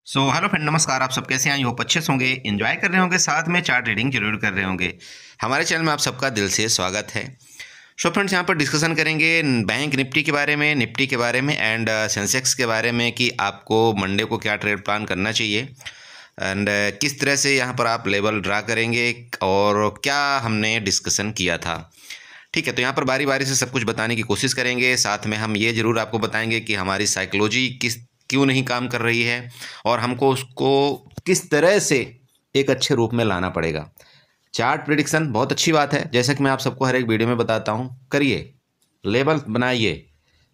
Hello friend, नमस्कार। आप सब कैसे हैं? आई होप अच्छे से होंगे, एंजॉय कर रहे होंगे, साथ में चार्ट रीडिंग जरूर कर रहे होंगे। हमारे चैनल में आप सबका दिल से स्वागत है। फ्रेंड्स, यहाँ पर डिस्कशन करेंगे बैंक निफ्टी के बारे में, निफ्टी के बारे में एंड सेंसेक्स के बारे में कि आपको मंडे को क्या ट्रेड प्लान करना चाहिए एंड किस तरह से यहाँ पर आप लेवल ड्रा करेंगे और क्या हमने डिस्कशन किया था। ठीक है, तो यहाँ पर बारी बारी से सब कुछ बताने की कोशिश करेंगे। साथ में हम ये ज़रूर आपको बताएंगे कि हमारी साइकोलॉजी क्यों नहीं काम कर रही है और हमको उसको किस तरह से एक अच्छे रूप में लाना पड़ेगा। चार्ट प्रिडिक्शन बहुत अच्छी बात है, जैसा कि मैं आप सबको हर एक वीडियो में बताता हूँ। करिए, लेवल बनाइए,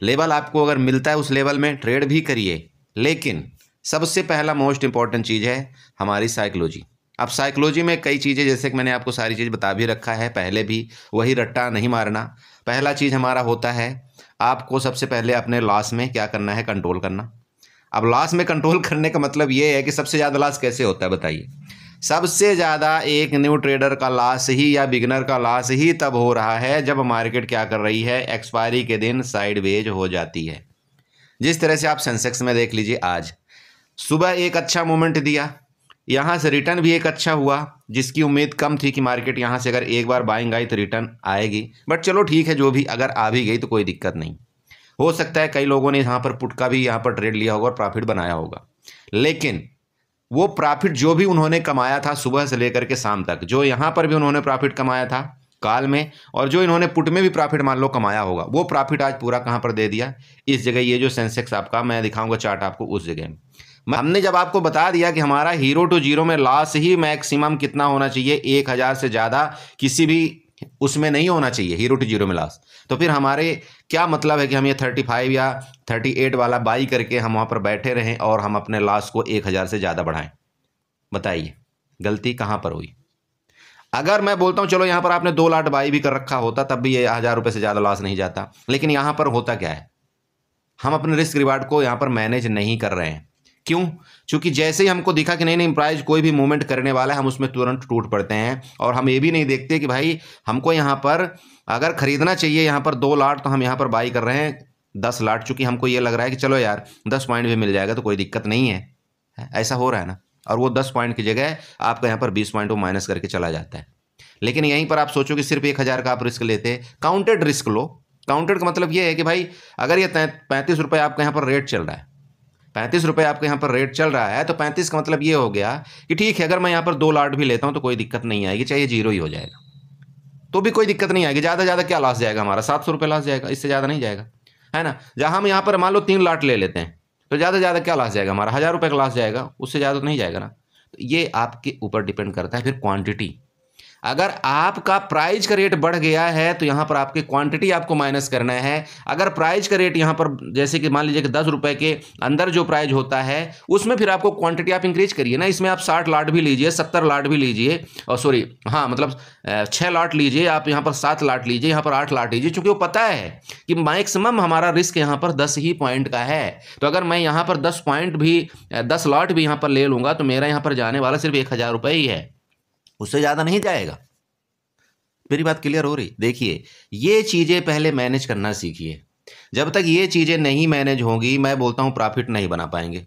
लेवल आपको अगर मिलता है उस लेवल में ट्रेड भी करिए, लेकिन सबसे पहला मोस्ट इंपॉर्टेंट चीज़ है हमारी साइकोलॉजी। अब साइकोलॉजी में कई चीज़ें, जैसे कि मैंने आपको सारी चीज़ बता भी रखा है पहले भी, वही रट्टा नहीं मारना। पहला चीज़ हमारा होता है, आपको सबसे पहले अपने लॉस में क्या करना है, कंट्रोल करना। अब लॉस में कंट्रोल करने का मतलब ये है कि सबसे ज़्यादा लॉस कैसे होता है बताइए। सबसे ज़्यादा एक न्यू ट्रेडर का लॉस ही या बिगनर का लॉस ही तब हो रहा है जब मार्केट क्या कर रही है, एक्सपायरी के दिन साइडवेज हो जाती है। जिस तरह से आप सेंसेक्स में देख लीजिए, आज सुबह एक अच्छा मोमेंट दिया, यहाँ से रिटर्न भी एक अच्छा हुआ, जिसकी उम्मीद कम थी कि मार्केट यहाँ से अगर एक बार बाइंग आई तो रिटर्न आएगी, बट चलो ठीक है, जो भी, अगर आ भी गई तो कोई दिक्कत नहीं। हो सकता है कई लोगों ने यहाँ पर पुट का भी यहाँ पर ट्रेड लिया होगा और प्रॉफिट बनाया होगा, लेकिन वो प्रॉफिट जो भी उन्होंने कमाया था सुबह से लेकर के शाम तक, जो यहाँ पर भी उन्होंने प्रॉफिट कमाया था काल में, और जो इन्होंने पुट में भी प्रॉफिट मान लो कमाया होगा, वो प्रॉफिट आज पूरा कहाँ पर दे दिया, इस जगह। ये जो सेंसेक्स आपका मैं दिखाऊंगा चार्ट आपको, उस जगह हमने जब आपको बता दिया कि हमारा हीरो टू जीरो में लॉस ही मैक्सिमम कितना होना चाहिए, 1000 से ज़्यादा किसी भी उसमें नहीं होना चाहिए हीरो टू जीरो में लॉस, तो फिर हमारे क्या मतलब है कि हम ये 35 या 38 वाला बाई करके हम वहाँ पर बैठे रहें और हम अपने लॉस को 1000 से ज़्यादा बढ़ाएं। बताइए गलती कहाँ पर हुई। अगर मैं बोलता हूँ चलो यहाँ पर आपने 2 लाट बाई भी कर रखा होता तब भी ये 1000 रुपये से ज़्यादा लॉस नहीं जाता, लेकिन यहाँ पर होता क्या है, हम अपने रिस्क रिवार्ड को यहाँ पर मैनेज नहीं कर रहे हैं। क्यों? क्योंकि जैसे ही हमको दिखा कि नहीं प्राइस कोई भी मूवमेंट करने वाला है, हम उसमें तुरंत टूट पड़ते हैं और हम ये भी नहीं देखते कि भाई हमको यहाँ पर अगर खरीदना चाहिए यहाँ पर 2 लाट, तो हम यहाँ पर बाई कर रहे हैं 10 लाट, चूंकि हमको ये लग रहा है कि चलो यार 10 पॉइंट भी मिल जाएगा तो कोई दिक्कत नहीं है। ऐसा हो रहा है ना, और वो 10 पॉइंट की जगह आपका यहाँ पर 20 पॉइंट वो माइनस करके चला जाता है। लेकिन यहीं पर आप सोचो कि सिर्फ 1000 का आप रिस्क लेते, काउंटेड रिस्क लो। काउंटेड का मतलब ये है कि भाई अगर ये 35 रुपये आपका यहाँ पर रेट चल रहा है, 35 रुपये आपके यहाँ पर रेट चल रहा है, तो 35 का मतलब ये हो गया कि ठीक है, अगर मैं यहाँ पर 2 लाट भी लेता हूँ तो कोई दिक्कत नहीं आएगी, चाहे जीरो ही हो जाएगा तो भी कोई दिक्कत नहीं आएगी। ज़्यादा ज़्यादा क्या लॉस जाएगा हमारा, 700 रुपये लॉस जाएगा, इससे ज़्यादा नहीं जाएगा, है ना। जहाँ हम यहाँ पर मान लो 3 लाट ले लेते हैं तो ज़्यादा ज़्यादा क्या लॉस जाएगा हमारा, 1000 रुपये का लॉस जाएगा, उससे ज़्यादा तो नहीं जाएगा ना। तो ये आपके ऊपर डिपेंड करता है। फिर क्वांटिटी, अगर आपका प्राइस का रेट बढ़ गया है तो यहाँ पर आपकी क्वांटिटी आपको माइनस करना है। अगर प्राइस का रेट यहाँ पर जैसे कि मान लीजिए कि 10 रुपये के अंदर जो प्राइस होता है उसमें फिर आपको क्वांटिटी आप इंक्रीज करिए ना। इसमें आप 60 लाट भी लीजिए, 70 लाट भी लीजिए, और सॉरी हाँ मतलब 6 लाट लीजिए, आप यहाँ पर 7 लाट लीजिए, यहाँ पर 8 लाट लीजिए, क्योंकि वो पता है कि मैक्सिमम हमारा रिस्क यहाँ पर 10 ही पॉइंट का है। तो अगर मैं यहाँ पर 10 पॉइंट भी 10 लाट भी यहाँ पर ले लूँगा तो मेरा यहाँ पर जाने वाला सिर्फ 1000 रुपये ही है, उससे ज़्यादा नहीं जाएगा। मेरी बात क्लियर हो रही? देखिए, ये चीज़ें पहले मैनेज करना सीखिए। जब तक ये चीज़ें नहीं मैनेज होंगी, मैं बोलता हूँ प्रॉफिट नहीं बना पाएंगे।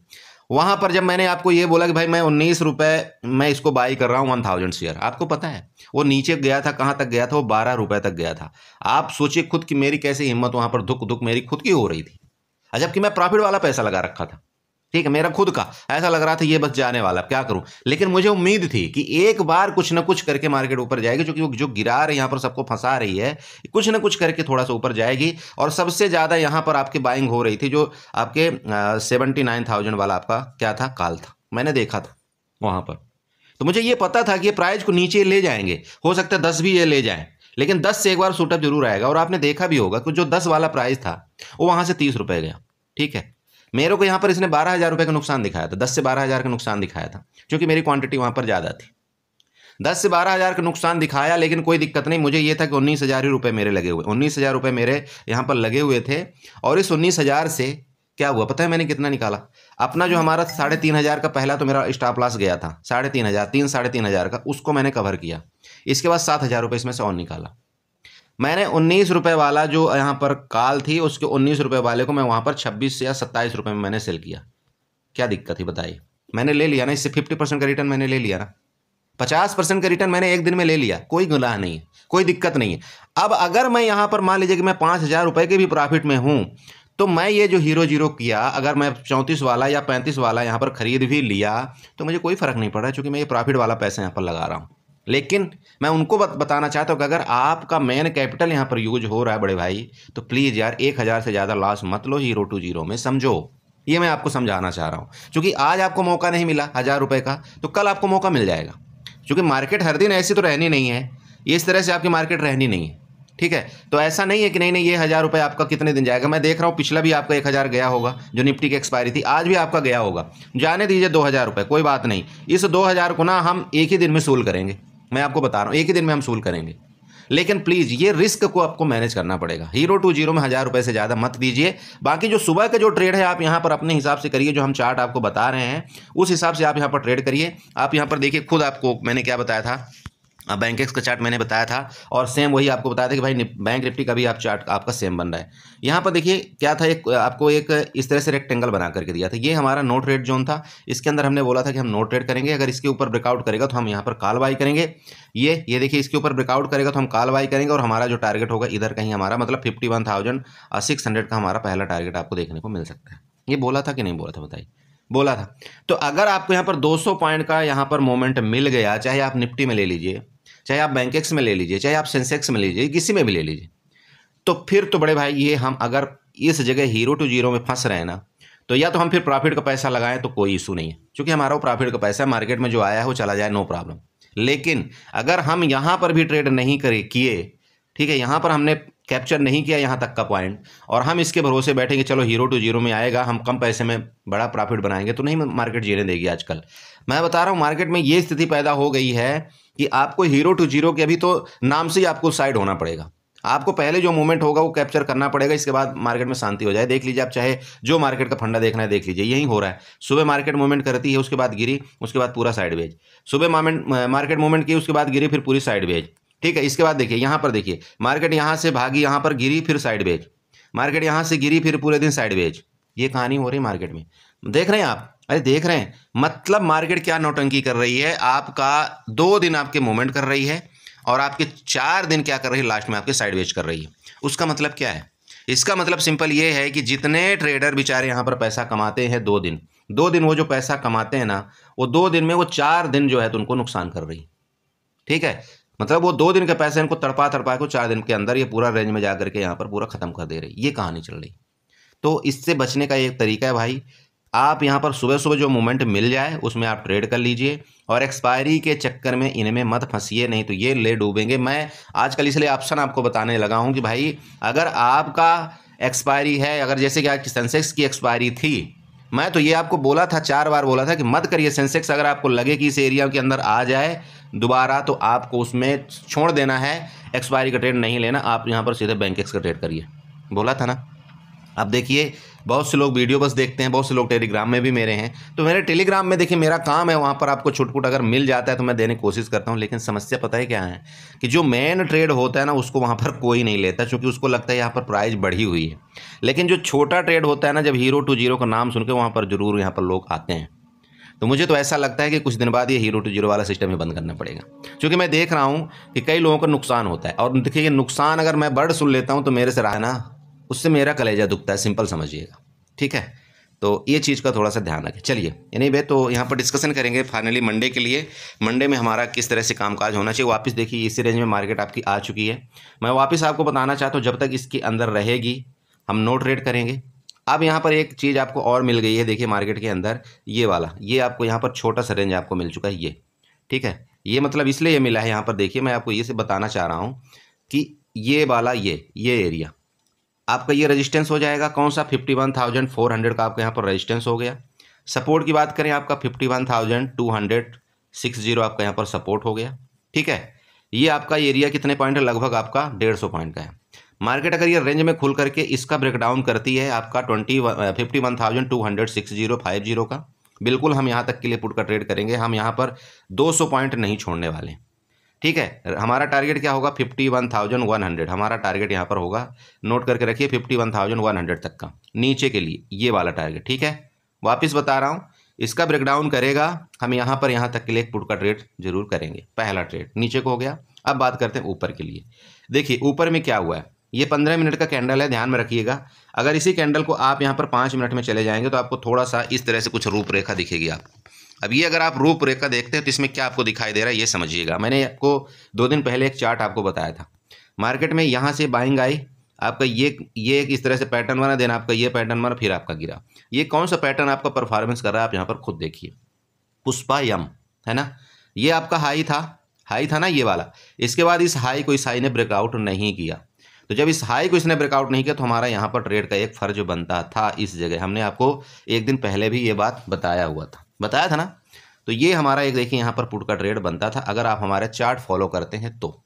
वहाँ पर जब मैंने आपको ये बोला कि भाई मैं 19 रुपये मैं इसको बाई कर रहा हूँ 1000 शेयर, आपको पता है वो नीचे गया था, कहाँ तक गया था, वो 12 रुपये तक गया था। आप सोचिए खुद की मेरी कैसी हिम्मत, वहाँ पर धुक धुक मेरी खुद की हो रही थी, जबकि मैं प्रॉफिट वाला पैसा लगा रखा था। ठीक है, मेरा खुद का ऐसा लग रहा था ये बस जाने वाला, क्या करूं, लेकिन मुझे उम्मीद थी कि एक बार कुछ ना कुछ करके मार्केट ऊपर जाएगी, क्योंकि वो जो गिरा रही यहाँ पर सबको फंसा रही है, कुछ ना कुछ करके थोड़ा सा ऊपर जाएगी। और सबसे ज़्यादा यहाँ पर आपकी बाइंग हो रही थी जो आपके 79,000 वाला आपका क्या था, काल था, मैंने देखा था वहाँ पर। तो मुझे ये पता था कि ये प्राइस को नीचे ले जाएंगे, हो सकता है 10 भी ये ले जाएं, लेकिन 10 से एक बार शूटअप जरूर आएगा। और आपने देखा भी होगा कि जो 10 वाला प्राइस था वो वहाँ से 30 रुपये गया। ठीक है, मेरे को यहाँ पर इसने 12,000 रुपये का नुकसान दिखाया था, 10 से 12,000 का नुकसान दिखाया था, क्योंकि मेरी क्वांटिटी वहाँ पर ज़्यादा थी। 10 से 12,000 का नुकसान दिखाया, लेकिन कोई दिक्कत नहीं, मुझे ये था कि 19,000 ही रुपये मेरे लगे हुए, 19,000 रुपये मेरे यहाँ पर लगे हुए थे। और इस 19,000 से क्या हुआ पता है मैंने कितना निकाला अपना, जो हमारा 3,500 का पहला तो मेरा स्टॉप लॉस गया था, 3,500 3,500 का, उसको मैंने कवर किया। इसके बाद 7,000 रुपये इसमें से और निकाला मैंने। 19 रुपये वाला जो यहाँ पर काल थी, उसके 19 रुपये वाले को मैं वहाँ पर 26 या 27 रुपये में मैंने सेल किया। क्या दिक्कत थी बताइए, मैंने ले लिया ना, इससे 50% का रिटर्न मैंने ले लिया ना, 50% का रिटर्न मैंने एक दिन में ले लिया, कोई गुनाह नहीं है, कोई दिक्कत नहीं है। अब अगर मैं यहाँ पर मान लीजिए कि मैं 5,000 रुपये के भी प्रॉफिट में हूँ, तो मैं ये जो हीरो जीरो किया, अगर मैं 34 वाला या 35 वाला यहाँ पर खरीद भी लिया तो मुझे कोई फ़र्क नहीं पड़ रहा, क्योंकि मैं ये प्रॉफिट वाला पैसा यहाँ पर लगा रहा हूँ। लेकिन मैं उनको बताना चाहता हूँ कि अगर आपका मेन कैपिटल यहाँ पर यूज हो रहा है बड़े भाई, तो प्लीज़ यार 1,000 से ज़्यादा लॉस मत लो हीरो टू जीरो में, समझो। ये मैं आपको समझाना चाह रहा हूँ, क्योंकि आज आपको मौका नहीं मिला 1,000 रुपये का, तो कल आपको मौका मिल जाएगा। क्योंकि मार्केट हर दिन ऐसी तो रहनी नहीं है, इस तरह से आपकी मार्केट रहनी नहीं है, ठीक है। तो ऐसा नहीं है कि नहीं ये 1,000 रुपये आपका कितने दिन जाएगा। मैं देख रहा हूँ पिछला भी आपका 1,000 गया होगा, जो निफ्टी की एक्सपायरी थी, आज भी आपका गया होगा। जाने दीजिए 2,000 रुपये, कोई बात नहीं। इस 2,000 को ना हम एक ही दिन में सोल्व करेंगे, मैं आपको बता रहा हूँ, एक ही दिन में हम सोल्व करेंगे। लेकिन प्लीज़ ये रिस्क को आपको मैनेज करना पड़ेगा। हीरो टू जीरो में 1,000 रुपये से ज़्यादा मत दीजिए। बाकी जो सुबह का जो ट्रेड है आप यहाँ पर अपने हिसाब से करिए, जो हम चार्ट आपको बता रहे हैं उस हिसाब से आप यहाँ पर ट्रेड करिए। आप यहाँ पर देखिए, खुद आपको मैंने क्या बताया था, बैंकेक्स का चार्ट मैंने बताया था, और सेम वही आपको बताया था कि भाई बैंक निफ्टी का भी आप चार्ट आपका सेम बन रहा है। यहाँ पर देखिए क्या था, एक आपको एक इस तरह से रेक्टेंगल बना करके दिया था, ये हमारा नो ट्रेड जोन था। इसके अंदर हमने बोला था कि हम नो ट्रेड करेंगे, अगर इसके ऊपर ब्रेकआउट करेगा तो हम यहाँ पर कॉल बाई करेंगे। ये देखिए, इसके ऊपर ब्रेकआउट करेगा तो हम कॉल बाई करेंगे, और हमारा जो टारगेट होगा इधर कहीं हमारा मतलब 51,600 का हमारा पहला टारगेट आपको देखने को मिल सकता है। ये बोला था कि नहीं बोला था, बताइए, बोला था। तो अगर आपको यहाँ पर 200 पॉइंट का यहाँ पर मोमेंट मिल गया, चाहे आप निफ्टी में ले लीजिए, चाहे आप बैंकेक्स में ले लीजिए, चाहे आप सेंसेक्स में लीजिए, किसी में भी ले लीजिए, तो फिर तो बड़े भाई ये हम अगर इस जगह हीरो टू जीरो में फंस रहे हैं ना, तो या तो हम फिर प्रॉफिट का पैसा लगाएं तो कोई इशू नहीं है, क्योंकि हमारा वो प्रॉफिट का पैसा मार्केट में जो आया है वो चला जाए, नो प्रॉब्लम। लेकिन अगर हम यहाँ पर भी ट्रेड नहीं किए, ठीक है, यहाँ पर हमने कैप्चर नहीं किया यहाँ तक का पॉइंट, और हम इसके भरोसे बैठेंगे चलो हीरो टू जीरो में आएगा, हम कम पैसे में बड़ा प्रॉफिट बनाएंगे, तो नहीं मार्केट जीने देगी। आजकल मैं बता रहा हूँ मार्केट में ये स्थिति पैदा हो गई है कि आपको हीरो टू जीरो के अभी तो नाम से ही आपको साइड होना पड़ेगा। आपको पहले जो मूवमेंट होगा वो कैप्चर करना पड़ेगा, इसके बाद मार्केट में शांति हो जाए। देख लीजिए आप, चाहे जो मार्केट का फंडा देखना है देख लीजिए, यही हो रहा है। सुबह मार्केट मूवमेंट करती है, उसके बाद गिरी, उसके बाद पूरा साइडवेज। सुबह मार्केट मूवमेंट की, उसके बाद गिरी, फिर पूरी साइडवेज, ठीक है। इसके बाद देखिए यहाँ पर, देखिए मार्केट यहाँ से भागी, यहाँ पर गिरी, फिर साइडवेज, मार्केट यहाँ से गिरी, फिर पूरे दिन साइडवेज। ये कहानी हो रही है मार्केट में, देख रहे हैं आप, अरे देख रहे हैं। मतलब मार्केट क्या नौटंकी कर रही है, आपका 2 दिन आपके मूवमेंट कर रही है, और आपके 4 दिन क्या कर रही है, लास्ट में आपके साइडवेज कर रही है। उसका मतलब क्या है? इसका मतलब सिंपल ये है कि जितने ट्रेडर बेचारे यहाँ पर पैसा कमाते हैं 2 दिन वो जो पैसा कमाते हैं ना, वो 2 दिन में वो 4 दिन जो है तो उनको नुकसान कर रही है, ठीक है। मतलब वो 2 दिन का पैसा इनको तड़पा को 4 दिन के अंदर ये पूरा रेंज में जा करके यहाँ पर पूरा खत्म कर दे रही, ये कहानी चल रही। तो इससे बचने का एक तरीका है भाई, आप यहाँ पर सुबह सुबह जो मोमेंट मिल जाए उसमें आप ट्रेड कर लीजिए, और एक्सपायरी के चक्कर में इनमें मत फंसिए, नहीं तो ये ले डूबेंगे। मैं आजकल इसलिए ऑप्शन आपको बताने लगा हूँ कि भाई अगर आपका एक्सपायरी है, अगर जैसे कि आज सेंसेक्स की एक्सपायरी थी, मैं तो ये आपको बोला था, 4 बार बोला था कि मत करिए सेंसेक्स। अगर आपको लगे कि इस एरिया के अंदर आ जाए दोबारा, तो आपको उसमें छोड़ देना है, एक्सपायरी का ट्रेड नहीं लेना, आप यहाँ पर सीधे बैंकेक्स का ट्रेड करिए, बोला था ना। अब देखिए बहुत से लोग वीडियो बस देखते हैं, बहुत से लोग टेलीग्राम में भी मेरे हैं, तो मेरे टेलीग्राम में देखिए मेरा काम है, वहाँ पर आपको छुटपुट अगर मिल जाता है तो मैं देने की कोशिश करता हूँ। लेकिन समस्या पता है क्या है, कि जो मेन ट्रेड होता है ना उसको वहाँ पर कोई नहीं लेता, क्योंकि उसको लगता है यहाँ पर प्राइस बढ़ी हुई है। लेकिन जो छोटा ट्रेड होता है ना, जब हीरो टू जीरो का नाम सुन के वहाँ पर जरूर यहाँ पर लोग आते हैं, तो मुझे तो ऐसा लगता है कि कुछ दिन बाद ये हीरो टू जीरो वाला सिस्टम ही बंद करना पड़ेगा, क्योंकि मैं देख रहा हूँ कि कई लोगों का नुकसान होता है। और देखिए नुकसान अगर मैं वर्ड सुन लेता हूँ तो मेरे से रहा ना, उससे मेरा कलेजा दुखता है, सिंपल समझिएगा, ठीक है। तो ये चीज़ का थोड़ा सा ध्यान रखें। चलिए यानी भाई, तो यहाँ पर डिस्कशन करेंगे फाइनली मंडे के लिए, मंडे में हमारा किस तरह से कामकाज होना चाहिए। वापस देखिए इसी रेंज में मार्केट आपकी आ चुकी है। मैं वापस आपको बताना चाहता हूँ, जब तक इसके अंदर रहेगी हम नो ट्रेड करेंगे। अब यहाँ पर एक चीज़ आपको और मिल गई है, देखिए मार्केट के अंदर ये वाला, ये आपको यहाँ पर छोटा सा रेंज आपको मिल चुका है, ये ठीक है। ये मतलब इसलिए ये मिला है, यहाँ पर देखिए मैं आपको ये से बताना चाह रहा हूँ कि ये वाला ये एरिया आपका ये रेजिस्टेंस हो जाएगा, कौन सा, 51,400 का आपका यहाँ पर रेजिस्टेंस हो गया। सपोर्ट की बात करें, आपका 51,260 आपका यहाँ पर सपोर्ट हो गया, ठीक है। ये आपका एरिया कितने पॉइंट है, लगभग आपका 150 पॉइंट का है। मार्केट अगर ये रेंज में खुल करके इसका ब्रेकडाउन करती है आपका 51,260 का, बिल्कुल हम यहाँ तक के लिए पुट का ट्रेड करेंगे। हम यहाँ पर 200 पॉइंट नहीं छोड़ने वाले, ठीक है। हमारा टारगेट क्या होगा, 51,100 हमारा टारगेट यहाँ पर होगा, नोट करके रखिए 51,100 तक का नीचे के लिए ये वाला टारगेट, ठीक है। वापस बता रहा हूँ इसका ब्रेकडाउन करेगा, हम यहाँ पर यहाँ तक के लिए एक पुट का ट्रेड जरूर करेंगे। पहला ट्रेड नीचे को हो गया। अब बात करते हैं ऊपर के लिए। देखिए ऊपर में क्या हुआ है, ये 15 मिनट का कैंडल है, ध्यान में रखिएगा। अगर इसी कैंडल को आप यहाँ पर 5 मिनट में चले जाएंगे तो आपको थोड़ा सा इस तरह से कुछ रूपरेखा दिखेगी आपको। अब ये अगर आप रूपरेखा देखते हैं तो इसमें क्या आपको दिखाई दे रहा है ये समझिएगा। मैंने आपको 2 दिन पहले एक चार्ट आपको बताया था, मार्केट में यहाँ से बाइंग आई, आपका ये इस तरह से पैटर्न बना, देना आपका ये पैटर्न बना, फिर आपका गिरा। ये कौन सा पैटर्न आपका परफॉर्मेंस कर रहा है आप यहाँ पर खुद देखिए। पुष्पा यम है ना, ये आपका हाई था ना ये वाला। इसके बाद इस हाई को इस हाई ने ब्रेकआउट नहीं किया, तो जब इस हाई को इसने ब्रेकआउट नहीं किया तो हमारा यहाँ पर ट्रेड का एक फर्ज बनता था इस जगह। हमने आपको एक दिन पहले भी ये बात बताया था ना। तो ये हमारा एक देखिए यहाँ पर पुट का ट्रेड बनता था, अगर आप हमारे चार्ट फॉलो करते हैं तो।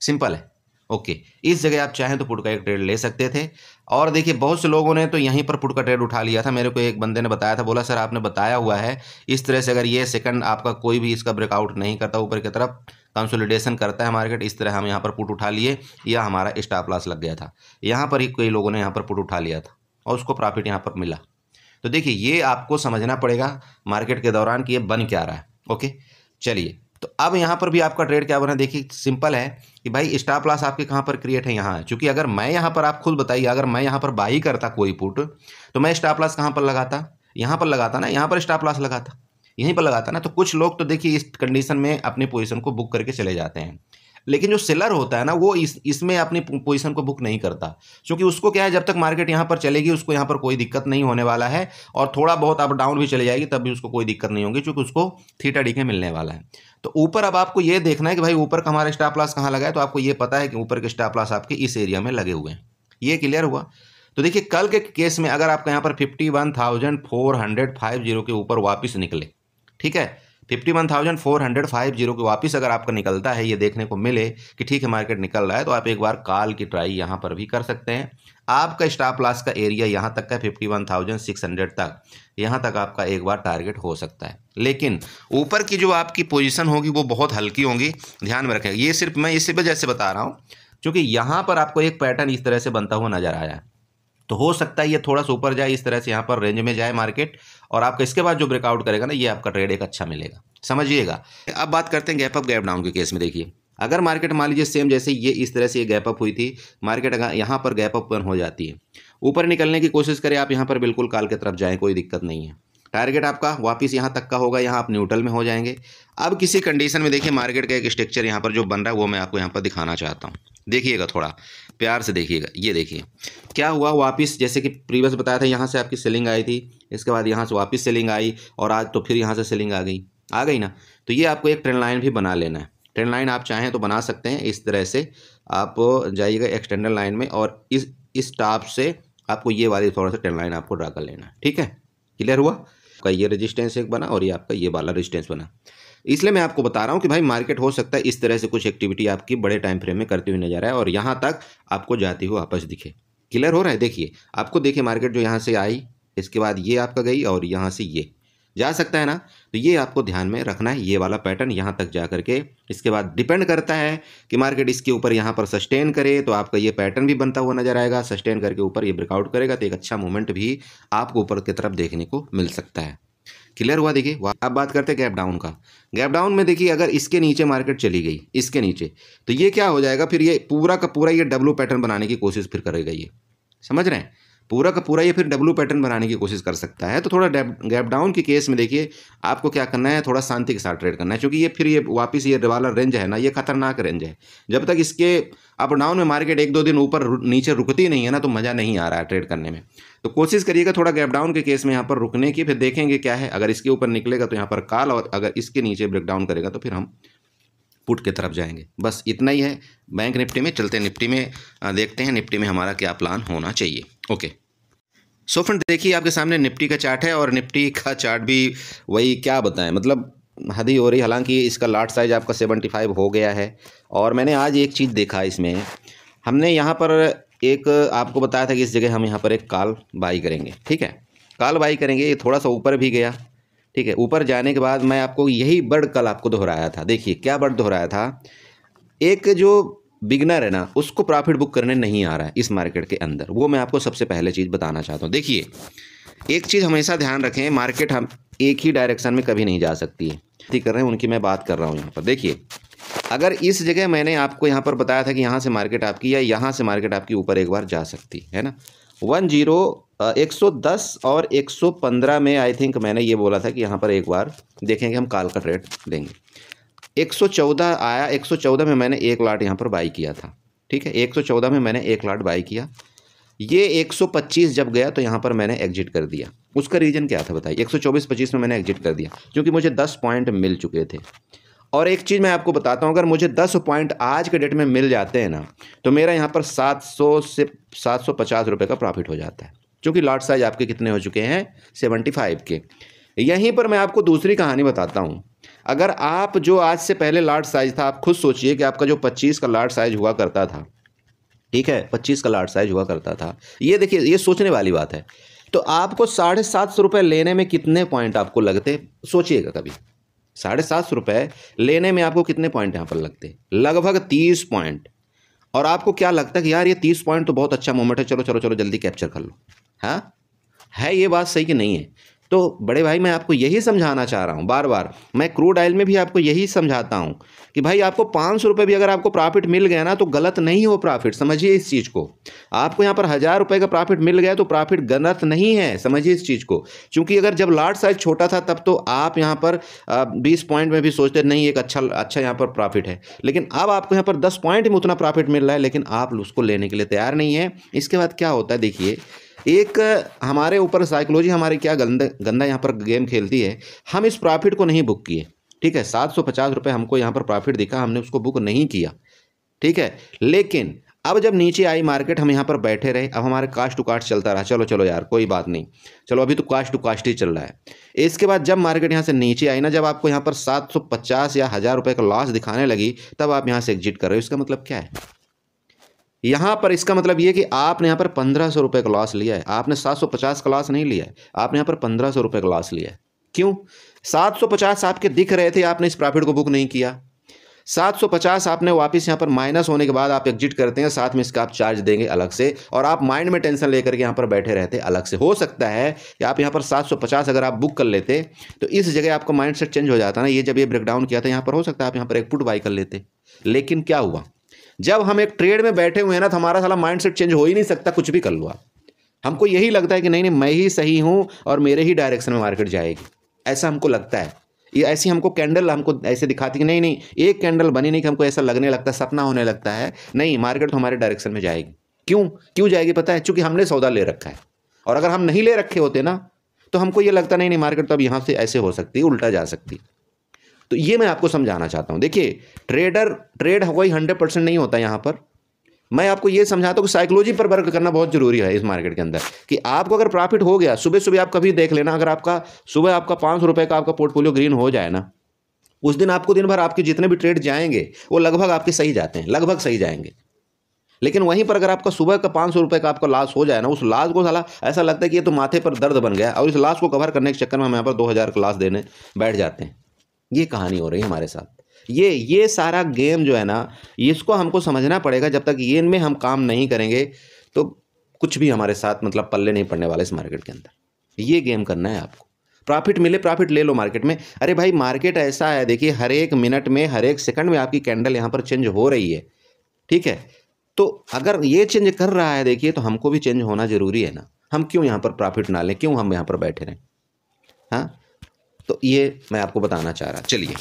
सिंपल है, ओके। इस जगह आप चाहें तो पुट का एक ट्रेड ले सकते थे। और देखिए बहुत से लोगों ने तो यहीं पर पुट का ट्रेड उठा लिया था। मेरे को एक बंदे ने बताया था, बोला सर आपने बताया हुआ है इस तरह से अगर ये सेकंड आपका कोई भी इसका ब्रेकआउट नहीं करता, ऊपर की तरफ कंसोलिडेशन करता है मार्केट, इस तरह हम यहाँ पर पुट उठा लिए, या हमारा स्टॉप लॉस लग गया था। यहाँ पर ही कई लोगों ने यहाँ पर पुट उठा लिया था और उसको प्रॉफिट यहाँ पर मिला। तो देखिए ये आपको समझना पड़ेगा मार्केट के दौरान कि ये बन क्या रहा है। ओके चलिए, तो अब यहाँ पर भी आपका ट्रेड क्या बना, देखिए सिंपल है कि भाई स्टॉप लॉस आपके कहाँ पर क्रिएट है, यहाँ है। चूंकि अगर मैं यहाँ पर, आप खुद बताइए, अगर मैं यहाँ पर बाई करता कोई पुट तो मैं स्टॉप लॉस कहाँ पर लगाता, यहाँ पर लगाता ना, यहाँ पर स्टॉप लॉस लगाता, यहीं पर लगाता ना। तो कुछ लोग तो देखिए इस कंडीशन में अपनी पोजीशन को बुक करके चले जाते हैं, लेकिन जो सेलर होता है ना वो इसमें अपनी पोजीशन को बुक नहीं करता, क्योंकि उसको क्या है, जब तक मार्केट यहाँ पर चलेगी उसको यहाँ पर कोई दिक्कत नहीं होने वाला है, और थोड़ा बहुत अप डाउन भी चले जाएगी तब भी उसको कोई दिक्कत नहीं होगी, क्योंकि उसको थीटा डीके मिलने वाला है। तो ऊपर अब आपको ये देखना है कि भाई ऊपर का हमारा स्टॉप लॉस कहाँ लगा है, तो आपको ये पता है कि ऊपर के स्टॉप लॉस आपके इस एरिया में लगे हुए हैं। ये क्लियर हुआ। तो देखिए कल के केस में अगर आपका यहाँ पर 51,450 के ऊपर वापस निकले, ठीक है, 51,450 के वापस अगर आपका निकलता है, ये देखने को मिले कि ठीक है मार्केट निकल रहा है, तो आप एक बार कॉल की ट्राई यहाँ पर भी कर सकते हैं। आपका स्टॉप लॉस का एरिया यहाँ तक का 51,600 तक, यहाँ तक आपका एक बार टारगेट हो सकता है। लेकिन ऊपर की जो आपकी पोजीशन होगी वो बहुत हल्की होगी, ध्यान में रखें। ये सिर्फ मैं इसी वजह से बता रहा हूँ क्योंकि यहाँ पर आपको एक पैटर्न इस तरह से बनता हुआ नजर आया है, तो हो सकता है ये थोड़ा सा ऊपर जाए, इस तरह से यहाँ पर रेंज में जाए मार्केट, और आपका इसके बाद जो ब्रेकआउट करेगा ना, ये आपका ट्रेड एक अच्छा मिलेगा, समझिएगा। अब बात करते हैं गैप अप गैप डाउन के केस में। देखिए अगर मार्केट मान लीजिए सेम जैसे ये इस तरह से ये गैप अप हुई थी, मार्केट अगर यहाँ पर गैप अप हो जाती है, ऊपर निकलने की कोशिश करें आप, यहाँ पर बिल्कुल कॉल की तरफ जाएँ, कोई दिक्कत नहीं है। टारगेट आपका वापस यहाँ तक का होगा, यहाँ आप न्यूट्रल में हो जाएंगे। अब किसी कंडीशन में देखिए मार्केट का एक स्ट्रक्चर यहाँ पर जो बन रहा है वो मैं आपको यहाँ पर दिखाना चाहता हूँ, देखिएगा, थोड़ा प्यार से देखिएगा। ये देखिए क्या हुआ, वापस जैसे कि प्रीवियस बताया था, यहाँ से आपकी सेलिंग आई थी, इसके बाद यहाँ से वापस सेलिंग आई, और आज तो फिर यहाँ से सेलिंग आ गई ना। तो ये आपको एक ट्रेंड लाइन भी बना लेना है। ट्रेंड लाइन आप चाहें तो बना सकते हैं, इस तरह से आप जाइएगा एक्सटेंडर लाइन में, और इस टॉप से आपको ये वाली थोड़ा सा ट्रेंड लाइन आपको ड्रा कर लेना है, ठीक है। क्लियर हुआ, आपका ये रेजिस्टेंस एक बना और ये आपका ये वाला रेजिस्टेंस बना। इसलिए मैं आपको बता रहा हूं कि भाई मार्केट हो सकता है इस तरह से कुछ एक्टिविटी आपकी बड़े टाइम फ्रेम में करती हुई नजर आए और यहां तक आपको जाती हुई वापस दिखे। क्लियर हो रहा है। देखिए आपको, देखिए मार्केट जो यहां से आई, इसके बाद ये आपका गई और यहां से ये जा सकता है ना, तो ये आपको ध्यान में रखना है, ये वाला पैटर्न यहाँ तक जा करके। इसके बाद डिपेंड करता है कि मार्केट इसके ऊपर यहाँ पर सस्टेन करे तो आपका ये पैटर्न भी बनता हुआ नजर आएगा, सस्टेन करके ऊपर ये ब्रेकआउट करेगा तो एक अच्छा मूवमेंट भी आपको ऊपर की तरफ देखने को मिल सकता है। क्लियर हुआ। देखिए अब बात करते हैं गैप डाउन का। गैप डाउन में देखिए अगर इसके नीचे मार्केट चली गई, इसके नीचे, तो ये क्या हो जाएगा, फिर ये पूरा का पूरा ये डब्लू पैटर्न बनाने की कोशिश फिर करेगा। ये समझ रहे हैं, पूरा का पूरा ये फिर डब्लू पैटर्न बनाने की कोशिश कर सकता है। तो थोड़ा गैप डाउन के केस में देखिए आपको क्या करना है, थोड़ा शांति के साथ ट्रेड करना है, क्योंकि ये फिर ये वापस ये वाला रेंज है ना, ये खतरनाक रेंज है। जब तक इसके अप डाउन में मार्केट एक दो दिन ऊपर नीचे रुकती नहीं है ना, तो मज़ा नहीं आ रहा है ट्रेड करने में। तो कोशिश करिएगा थोड़ा गैप डाउन के केस में यहाँ पर रुकने की, फिर देखेंगे क्या है। अगर इसके ऊपर निकलेगा तो यहाँ पर कॉल, और अगर इसके नीचे ब्रेक डाउन करेगा तो फिर हम पुट की तरफ जाएंगे। बस इतना ही है बैंक निफ्टी में। चलते निफ्टी में देखते हैं निफ्टी में हमारा क्या प्लान होना चाहिए। ओके सो फ्रेंड, देखिए आपके सामने निफ्टी का चार्ट है, और निफ्टी का चार्ट भी वही क्या बताएं, मतलब हद ही हो रही। हालांकि इसका लाट साइज आपका 75 हो गया है। और मैंने आज एक चीज़ देखा इसमें, हमने यहाँ पर एक आपको बताया था कि इस जगह हम यहाँ पर एक कॉल बाई करेंगे, ठीक है, कॉल बाई करेंगे। ये थोड़ा सा ऊपर भी गया, ठीक है। ऊपर जाने के बाद मैं आपको यही वर्ड कल आपको दोहराया था। देखिए क्या वर्ड दोहराया था, एक जो बिगनर है ना, उसको प्रॉफिट बुक करने नहीं आ रहा है इस मार्केट के अंदर, वो मैं आपको सबसे पहले चीज़ बताना चाहता हूँ। देखिए एक चीज़ हमेशा ध्यान रखें, मार्केट हम एक ही डायरेक्शन में कभी नहीं जा सकती है। कर रहे हैं उनकी मैं बात कर रहा हूँ यहाँ पर। देखिए, अगर इस जगह मैंने आपको यहाँ पर बताया था कि यहाँ से मार्केट आपकी या यहाँ से मार्केट आपकी ऊपर एक बार जा सकती है ना, 110 और 115 में आई थिंक मैंने ये बोला था कि यहाँ पर एक बार देखेंगे हम कॉल का ट्रेड देंगे। 114 आया, 114 में मैंने एक लॉट यहाँ पर बाई किया था, ठीक है, 114 में मैंने एक लॉट बाई किया। ये 125 जब गया तो यहाँ पर मैंने एग्जिट कर दिया। उसका रीज़न क्या था बताइए? 124-25 में मैंने एग्जिट कर दिया क्योंकि मुझे 10 पॉइंट मिल चुके थे। और एक चीज़ मैं आपको बताता हूँ, अगर मुझे 10 पॉइंट आज के डेट में मिल जाते हैं ना, तो मेरा यहाँ पर 700 से 750 रुपये का प्रॉफिट हो जाता है, क्योंकि लॉट साइज आपके कितने हो चुके हैं? 75 के। यहीं पर मैं आपको दूसरी कहानी बताता हूँ। अगर आप जो आज से पहले लॉट साइज था, आप खुद सोचिए कि आपका जो 25 का लॉट साइज हुआ करता था, ठीक है, 25 का लॉट साइज हुआ करता था, ये देखिए, ये सोचने वाली बात है। तो आपको 750 रुपये लेने में कितने पॉइंट आपको लगते? सोचिएगा कभी, 750 रुपये लेने में आपको कितने पॉइंट यहाँ पर लगते? लगभग 30 पॉइंट। और आपको क्या लगता है कि यार ये 30 पॉइंट तो बहुत अच्छा मोमेंट है, चलो चलो चलो जल्दी कैप्चर कर लो। हाँ, है ये बात सही कि नहीं है? तो बड़े भाई, मैं आपको यही समझाना चाह रहा हूँ, बार बार मैं क्रूड ऑयल में भी आपको यही समझाता हूँ कि भाई आपको 500 रुपये भी अगर आपको प्रॉफिट मिल गया ना, तो गलत नहीं हो प्रॉफिट, समझिए इस चीज़ को। आपको यहाँ पर 1000 रुपये का प्रॉफिट मिल गया तो प्रॉफिट गलत नहीं है, समझिए इस चीज़ को। क्योंकि अगर जब लॉट साइज छोटा था तब तो आप यहाँ पर 20 पॉइंट में भी सोचते नहीं एक अच्छा यहाँ पर प्रॉफिट है, लेकिन अब आपको यहाँ पर 10 पॉइंट में उतना प्रॉफिट मिल रहा है, लेकिन आप उसको लेने के लिए तैयार नहीं है। इसके बाद क्या होता है देखिए, एक हमारे ऊपर साइकोलॉजी हमारी क्या गंदा यहाँ पर गेम खेलती है। हम इस प्रॉफिट को नहीं बुक किए, ठीक है, 750 रुपये हमको यहाँ पर प्रॉफिट दिखा, हमने उसको बुक नहीं किया, ठीक है। लेकिन अब जब नीचे आई मार्केट, हम यहाँ पर बैठे रहे, अब हमारे कास्ट टू कास्ट चलता रहा, चलो चलो यार कोई बात नहीं, चलो अभी तो कास्ट टू कास्ट ही चल रहा है। इसके बाद जब मार्केट यहाँ से नीचे आई ना, जब आपको यहाँ पर 750 या 1000 रुपये का लॉस दिखाने लगी, तब आप यहाँ से एग्जिट कर रहे हो। इसका मतलब क्या है यहाँ पर? इसका मतलब ये कि आपने यहाँ पर 1500 रुपये का लॉस लिया है, आपने 750 का लॉस नहीं लिया है, आपने यहाँ पर 1500 रुपये का लॉस लिया है। क्यों? 750 आपके दिख रहे थे, आपने इस प्रॉफिट को बुक नहीं किया। 750 आपने वापस यहाँ पर माइनस होने के बाद आप एग्जिट करते हैं, साथ में इसका आप चार्ज देंगे अलग से, और आप माइंड में टेंशन लेकर के यहाँ पर बैठे रहते अलग से। हो सकता है कि आप यहाँ पर 750 अगर आप बुक कर लेते तो इस जगह आपका माइंड सेट चेंज हो जाता ना। ये जब ये ब्रेकडाउन किया था यहाँ पर, हो सकता है आप यहाँ पर एक पुट बाई कर लेते। लेकिन क्या हुआ, जब हम एक ट्रेड में बैठे हुए हैं ना, तो हमारा साला माइंड सेट चेंज हो ही नहीं सकता, कुछ भी कर लो आप। हमको यही लगता है कि नहीं नहीं मैं ही सही हूँ और मेरे ही डायरेक्शन में मार्केट जाएगी, ऐसा हमको लगता है। ये ऐसी हमको कैंडल हमको ऐसे दिखाती कि नहीं नहीं, एक कैंडल बनी नहीं कि हमको ऐसा लगने लगता है, सपना होने लगता है, नहीं मार्केट तो हमारे डायरेक्शन में जाएगी। क्यों जाएगी पता है? क्योंकि हमने सौदा ले रखा है। और अगर हम नहीं ले रखे होते ना, तो हमको ये लगता नहीं नहीं मार्केट तो अब यहाँ से ऐसे हो सकती है, उल्टा जा सकती। तो ये मैं आपको समझाना चाहता हूँ। देखिए, ट्रेड कोई 100% नहीं होता यहाँ पर। मैं आपको ये समझाता हूँ कि साइकोलॉजी पर वर्क करना बहुत जरूरी है इस मार्केट के अंदर। कि आपको अगर प्रॉफिट हो गया, सुबह सुबह आप कभी देख लेना, अगर आपका सुबह आपका 500 रुपये का आपका पोर्टफोलियो ग्रीन हो जाए ना, उस दिन आपको दिन भर आपके जितने भी ट्रेड जाएंगे वो लगभग आपके सही जाते हैं, लगभग सही जाएंगे। लेकिन वहीं पर अगर आपका सुबह का 500 रुपये का आपका लॉस हो जाए ना, उस लॉस को साला ऐसा लगता है कि ये तो माथे पर दर्द बन गया, और इस लॉस को कवर करने के चक्कर में हम यहाँ पर 2000 का लॉस देने बैठ जाते हैं। ये कहानी हो रही है हमारे साथ। ये सारा गेम जो है ना, इसको हमको समझना पड़ेगा। जब तक ये इनमें हम काम नहीं करेंगे तो कुछ भी हमारे साथ मतलब पल्ले नहीं पड़ने वाला इस मार्केट के अंदर। ये गेम करना है आपको। प्रॉफिट मिले, प्रॉफिट ले लो मार्केट में। अरे भाई, मार्केट ऐसा है, देखिए हर एक मिनट में, हर एक सेकंड में आपकी कैंडल यहाँ पर चेंज हो रही है, ठीक है। तो अगर ये चेंज कर रहा है देखिए, तो हमको भी चेंज होना जरूरी है ना। हम क्यों यहाँ पर प्रॉफिट ना लें, क्यों हम यहाँ पर बैठे रहें? हाँ, तो ये मैं आपको बताना चाह रहा। चलिए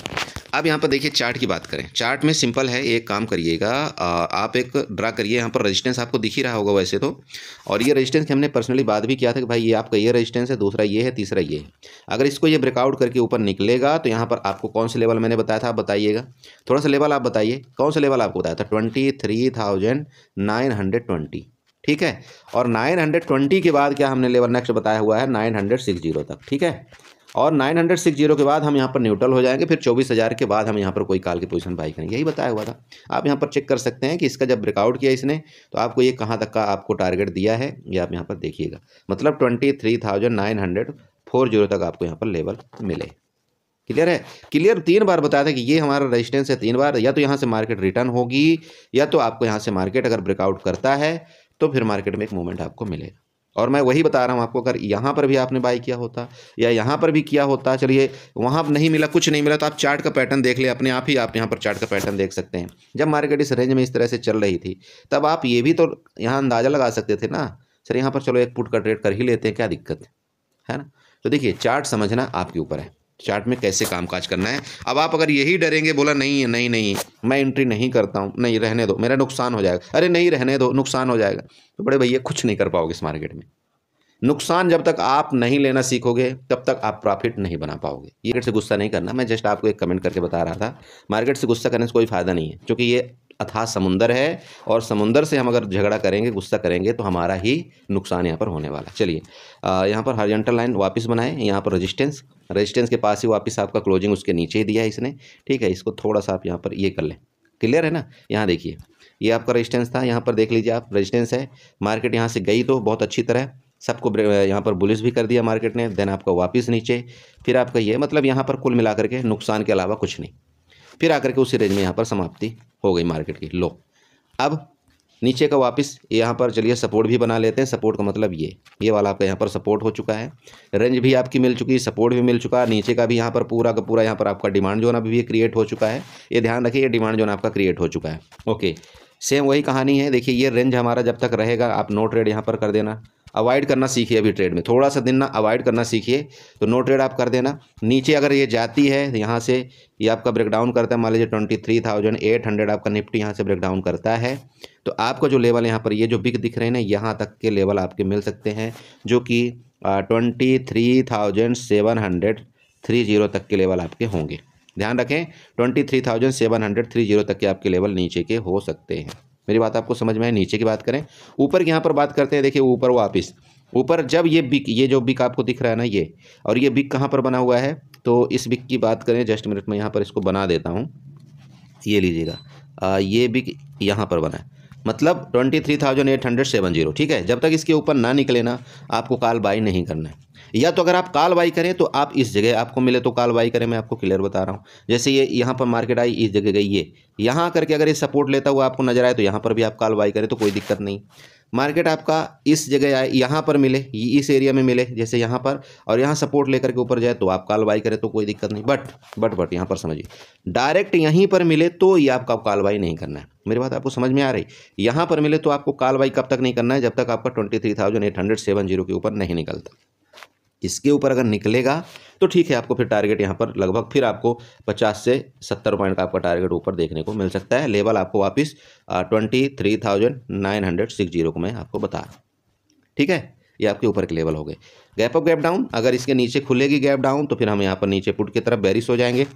अब यहाँ पर देखिए, चार्ट की बात करें। चार्ट में सिंपल है, एक काम करिएगा, आप एक ड्रा करिए। यहाँ पर रेजिस्टेंस आपको दिख ही रहा होगा वैसे तो, और ये रेजिस्टेंस की हमने पर्सनली बात भी किया था कि भाई ये आपका ये रेजिस्टेंस है, दूसरा ये है, तीसरा ये है। अगर इसको ये ब्रेकआउट करके ऊपर निकलेगा तो यहाँ पर आपको कौन से लेवल मैंने बताया था, आप बताइएगा। थोड़ा सा लेवल आप बताइए, कौन सा लेवल आपको बताया था? 23,920, ठीक है। और 920 के बाद क्या हमने लेवल नेक्स्ट बताया हुआ है? 960 तक, ठीक है। और 960 के बाद हम यहाँ पर न्यूट्रल हो जाएंगे, फिर 24,000 के बाद हम यहाँ पर कोई कॉल की पोजीशन बाई करेंगे, यही बताया हुआ था। आप यहाँ पर चेक कर सकते हैं कि इसका जब ब्रेकआउट किया इसने, तो आपको ये कहाँ तक का आपको टारगेट दिया है, ये आप यहाँ पर देखिएगा। मतलब 23,940 तक आपको यहाँ पर लेवल मिले। क्लियर है? क्लियर 3 बार बताया था कि ये हमारा रेजिस्टेंस है। 3 बार, या तो यहाँ से मार्केट रिटर्न होगी, या तो आपको यहाँ से मार्केट अगर ब्रेकआउट करता है तो फिर मार्केट में एक मूवमेंट आपको मिलेगा। और मैं वही बता रहा हूँ आपको, अगर यहाँ पर भी आपने बाई किया होता या यहाँ पर भी किया होता, चलिए वहाँ नहीं मिला, कुछ नहीं मिला, तो आप चार्ट का पैटर्न देख ले अपने आप ही, आप यहाँ पर चार्ट का पैटर्न देख सकते हैं। जब मार्केट इस रेंज में इस तरह से चल रही थी तब आप ये भी तो यहाँ अंदाज़ा लगा सकते थे ना, सर यहाँ पर चलो एक पुट का ट्रेड कर ही लेते हैं, क्या दिक्कत है ना। तो देखिए चार्ट समझना आपके ऊपर है, चार्ट में कैसे कामकाज करना है। अब आप अगर यही डरेंगे, बोला नहीं नहीं नहीं मैं एंट्री नहीं करता हूँ, नहीं रहने दो मेरा नुकसान हो जाएगा, अरे नहीं रहने दो नुकसान हो जाएगा, तो बड़े भैया कुछ नहीं कर पाओगे इस मार्केट में। नुकसान जब तक आप नहीं लेना सीखोगे तब तक आप प्रॉफिट नहीं बना पाओगे। ये मार्केट से गुस्सा नहीं करना, मैं जस्ट आपको एक कमेंट करके बता रहा था, मार्केट से गुस्सा करने से कोई फ़ायदा नहीं है, क्योंकि ये अथाह समुंदर है और समुंदर से हम अगर झगड़ा करेंगे, गुस्सा करेंगे तो हमारा ही नुकसान यहाँ पर होने वाला। चलिए यहाँ पर हॉरिजॉन्टल लाइन वापस बनाएं, यहाँ पर रेजिस्टेंस के पास ही वापस आपका क्लोजिंग उसके नीचे ही दिया है इसने, ठीक है। इसको थोड़ा सा आप यहाँ पर ये कर लें, क्लियर है ना। यहाँ देखिए ये आपका रेजिस्टेंस था, यहाँ पर देख लीजिए आप रेजिस्टेंस है, मार्केट यहाँ से गई तो बहुत अच्छी तरह सबको यहाँ पर बुलिश भी कर दिया मार्केट ने, देन आपका वापस नीचे, फिर आपका ये मतलब यहाँ पर कुल मिलाकर के नुकसान के अलावा कुछ नहीं, फिर आकर के उसी रेंज में यहाँ पर समाप्ति हो गई मार्केट की। लो अब नीचे का वापस यहाँ पर चलिए सपोर्ट भी बना लेते हैं। सपोर्ट का मतलब ये वाला आपका यहाँ पर सपोर्ट हो चुका है, रेंज भी आपकी मिल चुकी है, सपोर्ट भी मिल चुका है, नीचे का भी यहाँ पर पूरा का पूरा यहाँ पर आपका डिमांड जोन अभी भी क्रिएट हो चुका है। ये ध्यान रखिए, ये डिमांड जोन आपका क्रिएट हो चुका है। ओके सेम वही कहानी है, देखिए ये रेंज हमारा जब तक रहेगा आप नो ट्रेड यहाँ पर कर देना, अवॉइड करना सीखिए। अभी ट्रेड में थोड़ा सा दिन ना अवॉइड करना सीखिए, तो नो ट्रेड आप कर देना। नीचे अगर ये जाती है यहाँ से, ये आपका ब्रेकडाउन करता है, मान लीजिए 23,800 आपका निफ्टी यहाँ से ब्रेकडाउन करता है, तो आपका जो लेवल यहाँ पर ये जो बिग दिख रहे हैं ना, यहाँ तक के लेवल आपके मिल सकते हैं, जो कि 23,730 तक के लेवल आपके होंगे। ध्यान रखें 23,730 तक के आपके लेवल नीचे के हो सकते हैं। मेरी बात आपको समझ में है। नीचे की बात करें, ऊपर की यहाँ पर बात करते हैं। देखिए ऊपर वापस ऊपर जब ये बिग, ये जो बिग आपको दिख रहा है ना ये, और ये बिग कहाँ पर बना हुआ है, तो इस बिग की बात करें, जस्ट मिनट में यहाँ पर इसको बना देता हूँ, ये लीजिएगा, ये बिग यहाँ पर बना है, मतलब 23,870, ठीक है। जब तक इसके ऊपर ना निकले ना आपको कॉल बाई नहीं करना है, या तो अगर आप कॉल बाई करें तो आप इस जगह आपको मिले तो कॉल बाई करें, मैं आपको क्लियर बता रहा हूँ। जैसे ये यहाँ पर मार्केट आई, इस जगह गई, ये यहाँ करके अगर ये सपोर्ट लेता हुआ आपको नजर आए तो यहाँ पर भी आप कॉल बाई करें तो कोई दिक्कत नहीं। मार्केट आपका इस जगह आए, यहाँ पर मिले, इस एरिया में मिले जैसे यहाँ पर, और यहाँ सपोर्ट लेकर के ऊपर जाए तो आप कॉल बाई करें तो कोई दिक्कत नहीं। बट यहाँ पर समझिए, डायरेक्ट यहीं पर मिले तो ये आपका कॉल बाई नहीं करना है। मेरी बात आपको समझ में आ रही, यहाँ पर मिले तो आपको कॉल बाई कब तक नहीं करना है, जब तक आपका 23,870 के ऊपर नहीं निकलता। इसके ऊपर अगर निकलेगा तो ठीक है, आपको फिर टारगेट यहाँ पर लगभग फिर आपको 50 से 70 पॉइंट का आपका टारगेट ऊपर देखने को मिल सकता है। लेवल आपको वापस 23,960 को मैं आपको बता रहा हूँ, ठीक है। ये आपके ऊपर के लेवल हो गए। गैप अप गैप डाउन, अगर इसके नीचे खुलेगी गैप डाउन तो फिर हम यहाँ पर नीचे पुट की तरफ बेरिश हो जाएंगे।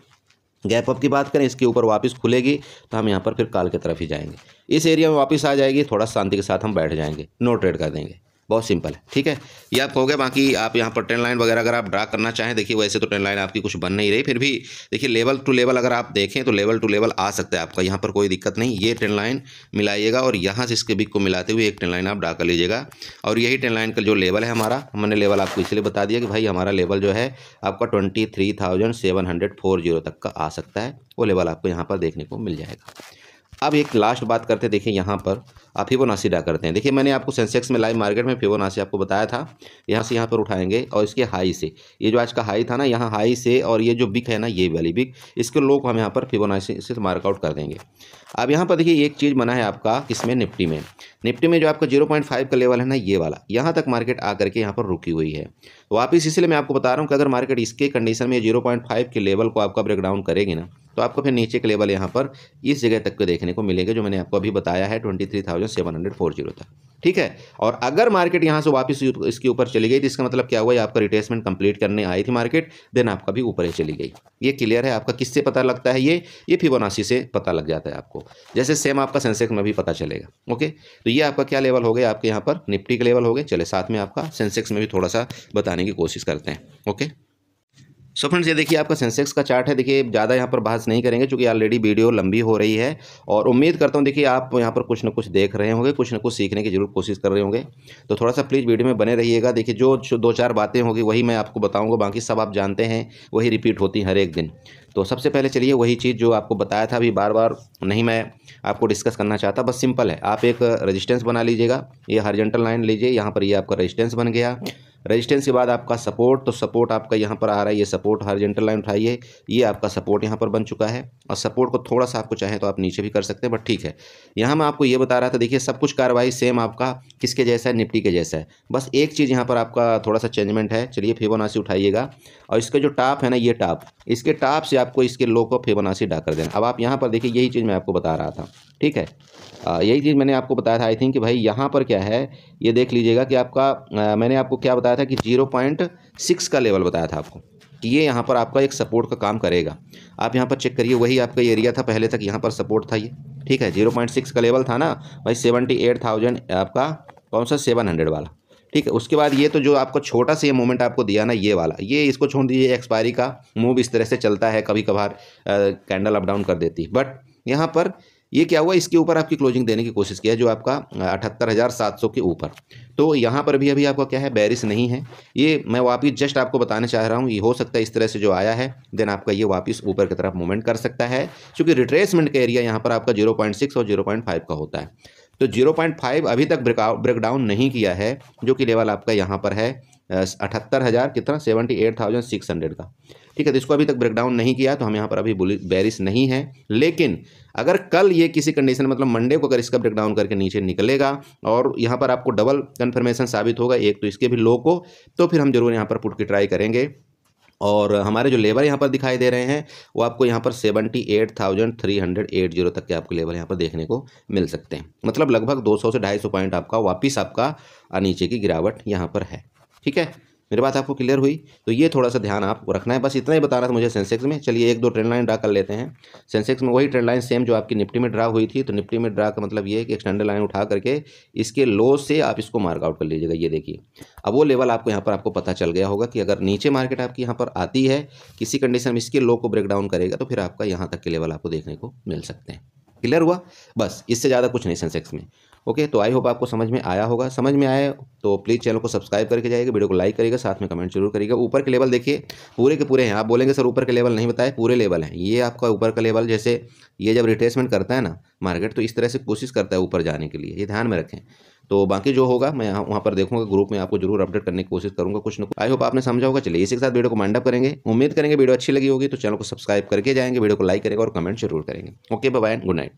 गैप अप की बात करें, इसके ऊपर वापस खुलेगी तो हम यहाँ पर फिर कॉल की तरफ ही जाएंगे। इस एरिया में वापस आ जाएगी, थोड़ा शांति के साथ हम बैठ जाएंगे, नो ट्रेड कर देंगे, बहुत सिंपल है, ठीक है। ये आप हो गया। बाकी आप यहाँ पर ट्रेंड लाइन वगैरह अगर आप ड्रा करना चाहें, देखिए वैसे तो ट्रेंड लाइन आपकी कुछ बन नहीं रही, फिर भी देखिए लेवल टू लेवल अगर आप देखें तो लेवल टू लेवल आ सकता है आपका, यहाँ पर कोई दिक्कत नहीं। ये ट्रेंड लाइन मिलाइएगा और यहाँ से इसके बिग को मिलाते हुए एक ट्रेंड लाइन आप ड्रा कर लीजिएगा, और यही ट्रेंड लाइन का जो लेवल है हमारा, हमने लेवल आपको इसलिए बता दिया कि भाई हमारा लेवल जो है आपका 23,740 तक का आ सकता है, वो लेवल आपको यहाँ पर देखने को मिल जाएगा। अब एक लास्ट बात करते हैं, देखिए यहाँ पर आप फिबोनाची ड्रा करते हैं। देखिए मैंने आपको सेंसेक्स में लाइव मार्केट में फिबोनाची आपको बताया था, यहाँ से यहाँ पर उठाएंगे और इसके हाई से, ये जो आज का हाई था ना, यहाँ हाई से, और ये जो बिग है ना, ये वाली बिग, इसके लो को हम यहाँ पर फिबोनाची से मार्कआउट कर देंगे। अब यहाँ पर देखिए एक चीज़ बना है आपका किसमें, निफ्टी में जो आपका 0.5 का लेवल है ना, ये वाला, यहाँ तक मार्केट आकर के यहाँ पर रुकी हुई है। वापिस इसलिए मैं आपको बता रहा हूँ कि अगर मार्केट इसके कंडीशन में 0.5 के लेवल को आपका ब्रेकडाउन करेगी ना, तो आपको फिर नीचे के लेवल यहाँ पर इस जगह तक के देखने को मिलेगा, जो मैंने आपको अभी बताया है 23,740 तक, ठीक है। और अगर मार्केट यहाँ से वापस इसके ऊपर चली गई तो इसका मतलब क्या हुआ, ये आपका रिट्रेसमेंट कंप्लीट करने आई थी मार्केट, देन आपका भी ऊपर ही चली गई। ये क्लियर है आपका, किससे पता लगता है, ये फिबोनाची से पता लग जाता है आपको, जैसे सेम आपका सेंसेक्स में भी पता चलेगा। ओके, तो ये आपका क्या लेवल हो गया, आपके यहाँ पर निफ्टी के लेवल हो गए। चले साथ में आपका सेंसेक्स में भी थोड़ा सा बताने की कोशिश करते हैं। ओके, सो फ्रेंड्स ये देखिए आपका सेंसेक्स का चार्ट है। देखिए ज़्यादा यहाँ पर बहस नहीं करेंगे क्योंकि ऑलरेडी वीडियो लंबी हो रही है, और उम्मीद करता हूँ देखिए आप यहाँ पर कुछ ना कुछ देख रहे होंगे, कुछ ना कुछ सीखने की जरूर कोशिश कर रहे होंगे। तो थोड़ा सा प्लीज़ वीडियो में बने रहिएगा। देखिए जो 2-4 बातें होगी वही मैं आपको बताऊँगा, बाकी सब आप जानते हैं, वही रिपीट होती हैं हर एक दिन। तो सबसे पहले चलिए वही चीज़ जो आपको बताया था, अभी बार बार नहीं मैं आपको डिस्कस करना चाहता, बस सिंपल है। आप एक रेजिस्टेंस बना लीजिएगा, ये हॉरिजॉन्टल लाइन लीजिए, यहाँ पर ये आपका रेजिस्टेंस बन गया। रेजिस्टेंस के बाद आपका सपोर्ट, तो सपोर्ट आपका यहाँ पर आ रहा है, ये सपोर्ट हॉरिजॉन्टल लाइन उठाइए, ये आपका सपोर्ट यहाँ पर बन चुका है। और सपोर्ट को थोड़ा सा आपको चाहे तो आप नीचे भी कर सकते हैं, बट ठीक है। यहाँ मैं आपको ये बता रहा था, देखिए सब कुछ कार्रवाई सेम आपका किसके जैसा है, निफ्टी के जैसा है, बस एक चीज़ यहाँ पर आपका थोड़ा सा चेंजमेंट है। चलिए फिबोनाची उठाइएगा, और इसका जो टॉप है ना, ये टॉप, इसके टॉप से आपको इसके लो को फिबोनाची ड्रा कर देना। अब आप यहाँ पर देखिए, यही चीज़ मैं आपको बता रहा था, ठीक है। यही चीज़ मैंने आपको बताया था, आई थिंक कि भाई यहाँ पर क्या है, ये देख लीजिएगा कि आपका मैंने आपको क्या बताया था कि 0.6 का लेवल बताया था आपको कि ये यहाँ पर आपका एक सपोर्ट का काम करेगा। आप यहाँ पर चेक करिए, वही आपका एरिया था पहले तक, यहाँ पर सपोर्ट था ये, ठीक है। 0.6 का लेवल था ना भाई, 78,000 आपका कौन सा 700 वाला, ठीक है। उसके बाद ये तो जो आपको छोटा सा ये मोमेंट आपको दिया ना, ये वाला, ये इसको छोड़ दीजिए, एक्सपायरी का मूव इस तरह से चलता है, कभी कभार कैंडल अप डाउन कर देती है, बट यहाँ पर ये क्या हुआ, इसके ऊपर आपकी क्लोजिंग देने की कोशिश किया, जो आपका 78,700 के ऊपर। तो यहाँ पर भी अभी आपका क्या है, बेरिश नहीं है। ये मैं वापिस जस्ट आपको बताने चाह रहा हूँ, ये हो सकता है इस तरह से जो आया है, देन आपका ये वापस ऊपर की तरफ मूवमेंट कर सकता है, क्योंकि रिट्रेसमेंट का एरिया यहाँ पर आपका 0.6 और 0.5 का होता है। तो 0.5 अभी तक ब्रेकडाउन नहीं किया है, जो कि लेवल आपका यहाँ पर है 78,000 कितना 78,600 का, ठीक है। तो इसको अभी तक ब्रेकडाउन नहीं किया, तो हम यहाँ पर अभी बेरिश नहीं है। लेकिन अगर कल ये किसी कंडीशन, मतलब मंडे को अगर इसका ब्रेकडाउन करके नीचे निकलेगा और यहाँ पर आपको डबल कन्फर्मेशन साबित होगा, एक तो इसके भी लो को, तो फिर हम जरूर यहाँ पर पुट की ट्राई करेंगे। और हमारे जो लेवल यहाँ पर दिखाई दे रहे हैं, वो आपको यहाँ पर 78,380 तक के आपके लेवल यहाँ पर देखने को मिल सकते हैं। मतलब लगभग 200 से 250 पॉइंट आपका वापस आपका नीचे की गिरावट यहाँ पर है, ठीक है। मेरी बात आपको क्लियर हुई? तो ये थोड़ा सा ध्यान आपको रखना है, बस इतना ही बताना था मुझे सेंसेक्स में। चलिए एक दो ट्रेंड लाइन ड्रा कर लेते हैं। सेंसेक्स में वही ट्रेंड लाइन सेम जो आपकी निफ्टी में ड्रा हुई थी। तो निफ्टी में ड्रा का मतलब ये है कि एक्सटेंडर लाइन उठा करके इसके लो से आप इसको मार्कआउट कर लीजिएगा। ये देखिए, अब वो लेवल आपको यहाँ पर आपको पता चल गया होगा कि अगर नीचे मार्केट आपकी यहाँ पर आती है, किसी कंडीशन में इसके लो को ब्रेक डाउन करेगा, तो फिर आपका यहाँ तक के लेवल आपको देखने को मिल सकते हैं। क्लियर हुआ? बस इससे ज़्यादा कुछ नहीं सेंसेक्स में। ओके, तो आई होप आपको समझ में आया होगा। समझ में आया तो प्लीज़ चैनल को सब्सक्राइब करके जाइएगा, वीडियो को लाइक करिएगा, साथ में कमेंट जरूर करिएगा। ऊपर के लेवल देखिए पूरे के पूरे हैं। आप बोलेंगे सर ऊपर के लेवल नहीं बताए, पूरे लेवल हैं। ये आपका ऊपर का लेवल, जैसे ये जब रिट्रेसमेंट करता है ना मार्केट, तो इस तरह से कोशिश करता है ऊपर जाने के लिए, ये ध्यान में रखें। तो बाकी जो होगा मैं वहाँ पर देखूंगा, ग्रुप में आपको जरूर अपडेट करने की कोशिश करूँगा कुछ न कुछ। आई होप आपने समझा होगा। चलिए इसी के साथ वीडियो को माइंड अप करेंगे। उम्मीद करेंगे वीडियो अच्छी लगी होगी, तो चैनल को सब्सक्राइब करके जाएंगे, वीडियो को लाइक करेंगे और कमेंट जरूर करेंगे। Okay, bye bye, good night.